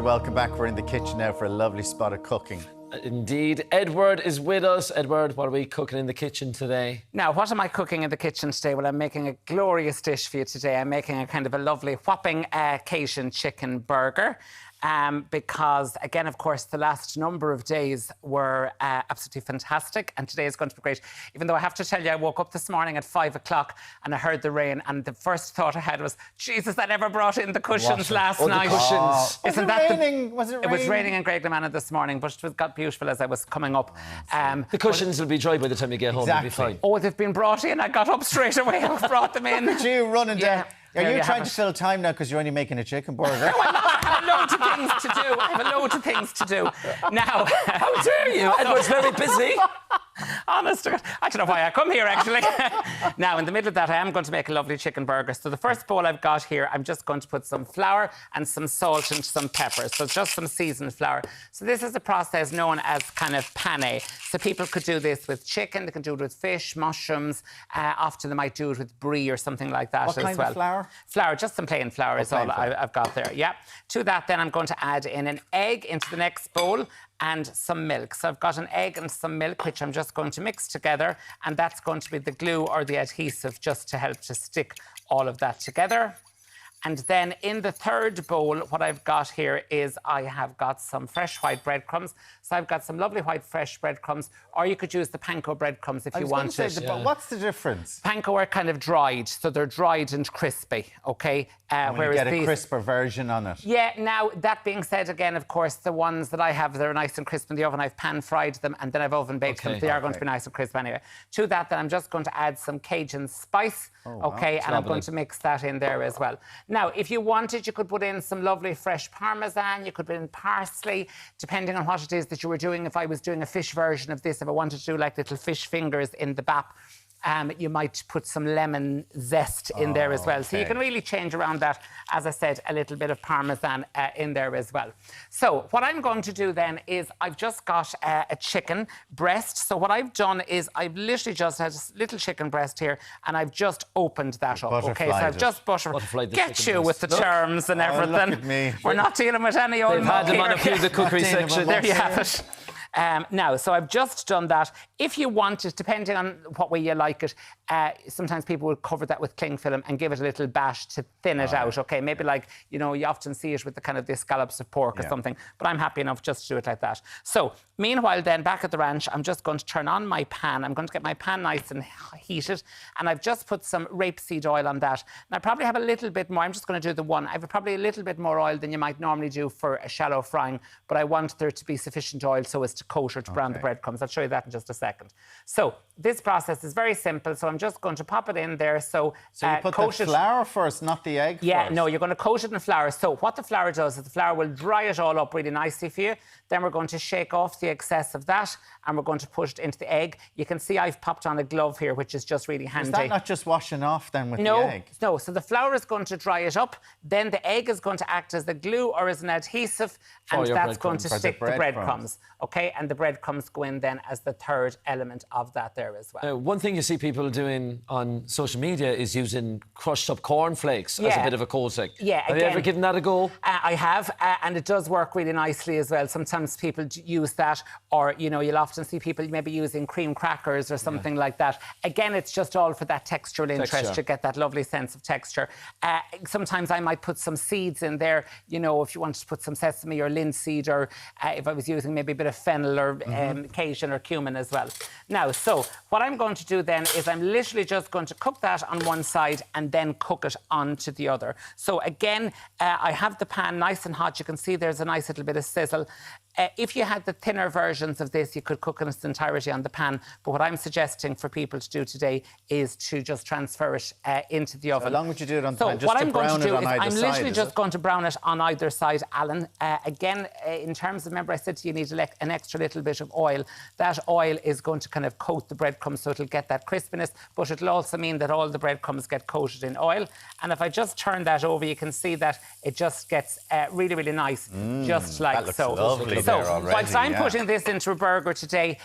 Welcome back. We're in the kitchen now for a lovely spot of cooking. Indeed. Edward is with us. Edward, what are we cooking in the kitchen today? Now, what am I cooking in the kitchen today? Well, I'm making a glorious dish for you today. I'm making a kind of a lovely whopping Cajun chicken burger. Because, again, of course, the last number of days were absolutely fantastic, and today is going to be great. Even though I have to tell you, I woke up this morning at 5 o'clock and I heard the rain, and the first thought I had was, Jesus, I never brought in the cushions last night. The cushions. Was it raining? Was it raining? It was raining in Graignamanagh this morning, but it got beautiful as I was coming up. The cushions will be dry by the time you get home. Exactly. You'll be fine. Oh, they've been brought in. I got up straight away and brought them in. Did you running down? Are There you you trying have to it. fill time now because you're only making a chicken burger? I have loads of things to do. I have a load of things to do. Now, How dare you? Edward's very busy. honest to God, I don't know why I come here, actually. Now, in the middle of that, I am going to make a lovely chicken burger. So the first bowl I've got here, I'm just going to put some flour and some salt and some pepper. So just some seasoned flour. So this is a process known as kind of pane. So people could do this with chicken, they can do it with fish, mushrooms. Often they might do it with brie or something like that What as kind well. of flour? Flour, just some plain flour is all plain flour. I've got there, yeah. To that, then, I'm going to add in an egg into the next bowl and some milk. So I've got an egg and some milk, which I'm just going to mix together, and that's going to be the glue or the adhesive just to help to stick all of that together. And then in the third bowl, what I've got here is I have got some fresh white breadcrumbs. So I've got some lovely white fresh breadcrumbs, or you could use the panko breadcrumbs if you wanted. But what's the difference? Panko are kind of dried, so they're dried and crispy, OK? When you get a crisper version on it. Yeah, now, that being said, again, of course, the ones that I have, they're nice and crisp in the oven. I've pan-fried them and then I've oven-baked them. They are going to be nice and crisp anyway. To that, then, I'm just going to add some Cajun spice, OK? And I'm going to mix that in there as well. Now, if you wanted, you could put in some lovely fresh parmesan, you could put in parsley, depending on what it is that you were doing. If I was doing a fish version of this, if I wanted to do like little fish fingers in the bap, you might put some lemon zest in there as well. So you can really change around that, as I said, a little bit of parmesan in there as well. So what I'm going to do then is I've just got a chicken breast. So what I've done is I've literally just had a little chicken breast here and I've just opened that up. Okay, so I've just butterflied. Get you with the terms and everything. Look at me. We're not dealing with any old They've had them on a few of the cookery section. There you have it. Now, so I've just done that. If you want it, depending on what way you like it, sometimes people will cover that with cling film and give it a little bash to thin it out, OK? Maybe like, you know, you often see it with the kind of the scallops of pork or something, but I'm happy enough just to do it like that. So, meanwhile then, back at the ranch, I'm just going to turn on my pan. I'm going to get my pan nice and heated, and I've just put some rapeseed oil on that. And I probably have a little bit more. I'm just going to do the one. I have probably a little bit more oil than you might normally do for a shallow frying, but I want there to be sufficient oil so as to coat or to brown the breadcrumbs. I'll show you that in just a second. So this process is very simple. So I'm just going to pop it in there. So you put the flour first, not the egg first? No, you're going to coat it in flour. So what the flour does is the flour will dry it all up really nicely for you. Then we're going to shake off the excess of that and we're going to put it into the egg. You can see I've popped on a glove here, which is just really handy. Is that not just washing off then with the egg? No, so the flour is going to dry it up. Then the egg is going to act as a glue or as an adhesive, and that's going to stick the breadcrumbs. OK, and the breadcrumbs go in then as the third element of that there as well. One thing you see people doing on social media is using crushed up cornflakes as a bit of a coating. Yeah, have you ever given that a go? I have, and it does work really nicely as well. Sometimes people use that, or, you know, you'll often see people maybe using cream crackers or something like that. Again, it's just all for that textural interest, to get that lovely sense of texture. Sometimes I might put some seeds in there, you know, if you wanted to put some sesame or linseed, or if I was using maybe a bit of fennel or Cajun or cumin as well. Now, so what I'm going to do then is I'm literally just going to cook that on one side and then cook it onto the other. So again, I have the pan nice and hot. You can see there's a nice little bit of sizzle. If you had the thinner versions of this, you could cook in its entirety on the pan. But what I'm suggesting for people to do today is to just transfer it into the oven. So how long would you do it on the pan? So what I'm going to do is I'm side, literally just going to brown it on either side, Alan. Again, in terms of, remember I said to you, you need an extra little bit of oil. That oil is going to kind of coat the breadcrumbs so it'll get that crispiness, but it'll also mean that all the breadcrumbs get coated in oil. And if I just turn that over, you can see that it just gets really, really nice, just like that looks so. lovely. there already. Whilst I'm putting this into a burger today,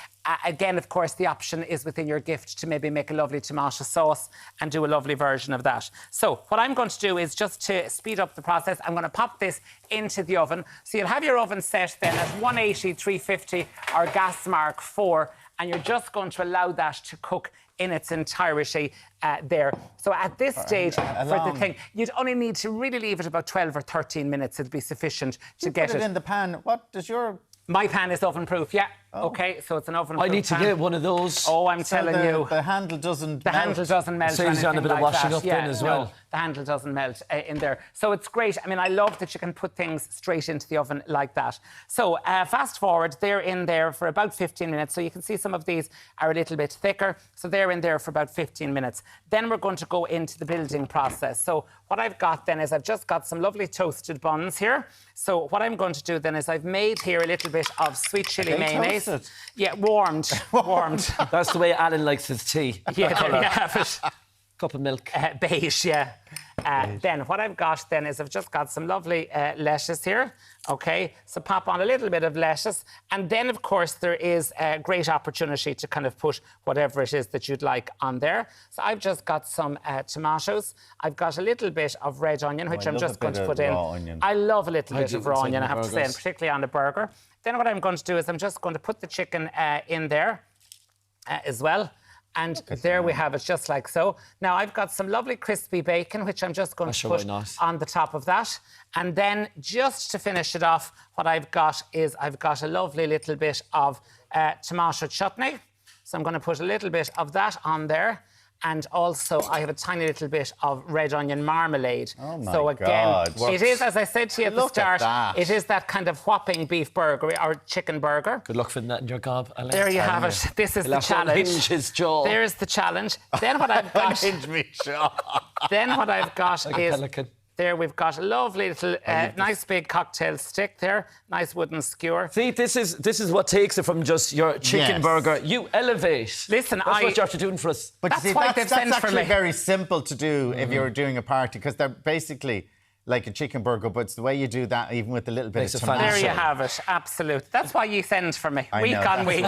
again, of course, the option is within your gift to maybe make a lovely tomato sauce and do a lovely version of that. So what I'm going to do is, just to speed up the process, I'm going to pop this into the oven. So you'll have your oven set then at 180, 350 or gas mark 4, and you're just going to allow that to cook in its entirety there. So at this stage, for the thing, you'd only need to really leave it about 12 or 13 minutes. It'd be sufficient to get it in the pan. What does your... My pan is oven-proof, yeah. Oh. OK, so it's an oven-proof I need to get one of those. Oh, I'm telling you. The handle doesn't melt. The handle doesn't melt. Saves you on a bit of washing up then as well. No, the handle doesn't melt in there. So it's great. I mean, I love that you can put things straight into the oven like that. So fast forward, they're in there for about 15 minutes. So you can see some of these are a little bit thicker. So they're in there for about 15 minutes. Then we're going to go into the building process. So what I've got then is I've just got some lovely toasted buns here. So what I'm going to do then is I've made here a little bit of sweet chilli mayonnaise. Toasted? Yeah, warmed. That's the way Alan likes his tea. Yeah, there you have it. Cup of milk. Beige, yeah. Then what I've got then is I've just got some lovely lettuce here. OK, so pop on a little bit of lettuce. And then, of course, there is a great opportunity to kind of put whatever it is that you'd like on there. So I've just got some tomatoes. I've got a little bit of red onion, which I'm just going to put in. Onion. I love a little bit of raw onion, I have to say, and burgers. particularly on the burger. Then what I'm going to do is I'm just going to put the chicken in there as well. And there we have it, just like so. Now, I've got some lovely crispy bacon, which I'm just going to put on the top of that. And then, just to finish it off, what I've got is I've got a lovely little bit of tomato chutney. So I'm going to put a little bit of that on there. And also, I have a tiny little bit of red onion marmalade. Oh, my so again, God. it is, as I said to you at the start, that. it is that kind of whopping beef burger or chicken burger. Good luck fitting that in your gob, Alan. There you have it. This is the challenge. Hinge his jaw. There's the challenge. Then what I've got... Hinge me jaw. Then what I've got Like a is... pelican. There we've got a lovely little, nice big cocktail stick there. Nice wooden skewer. See, this is what takes it from just your chicken burger. You elevate. Listen, that's what you're after doing for us. But That's you see, why that's they've sent for actually me. very simple to do if you're doing a party, because they're basically like a chicken burger, but it's the way you do that, even with a little bit Makes of it tomato. There you have it. Absolute. That's why you send for me, I week know, on week.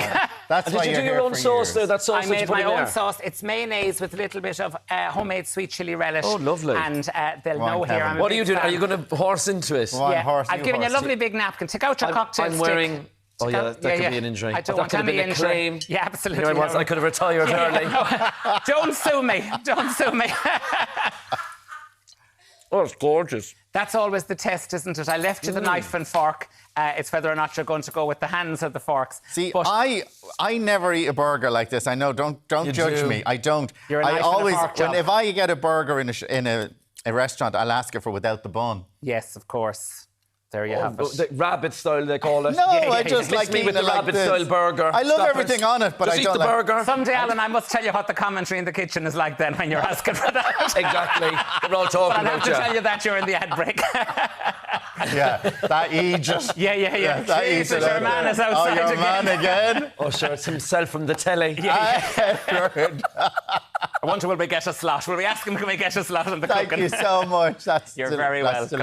That's why Did you you're do your here own for sauce years. there? That sauce I that you made put my in own there? sauce. It's mayonnaise with a little bit of homemade sweet chilli relish. Oh, lovely. And they'll on, know here. Kevin. I'm a What are big you doing? fan. Are you going to horse into it? Go on, horse, I've given you a horse. lovely big napkin. Take out your cocktail I'm stick. wearing... Oh, yeah, that could be an injury. I don't That want could have any been a injury. claim. Yeah, absolutely. You know, I could have retired early. Don't sue me. Don't sue me. Oh, it's gorgeous. That's always the test, isn't it? I left you the knife and fork. It's whether or not you're going to go with the hands or the forks. See, But I never eat a burger like this. I know. Don't judge do. me. I don't. You're a I knife and a always, fork job. if I get a burger in a restaurant, I'll ask it for without the bun. yes, of course. There you have it. The rabbit style, they call it. No, Yeah, I yeah, just yeah. like Mix me eating with the it like rabbit this. style burger. I love Stop everything on it, but Just I eat don't the like. burger. Someday, Alan, I must tell you what the commentary in the kitchen is like then when you're asking for that. Exactly. We're all But talking I'll have about to you. tell you that during the ad break. Yeah, that Aegis. Yeah. That Jesus, Aegis. your man is outside your again. man again. Oh, sure, it's himself from the telly. I wonder, will we get a slot? Will we ask him, can we get a slot on the Thank cooking? you so much. You're very welcome. delicious.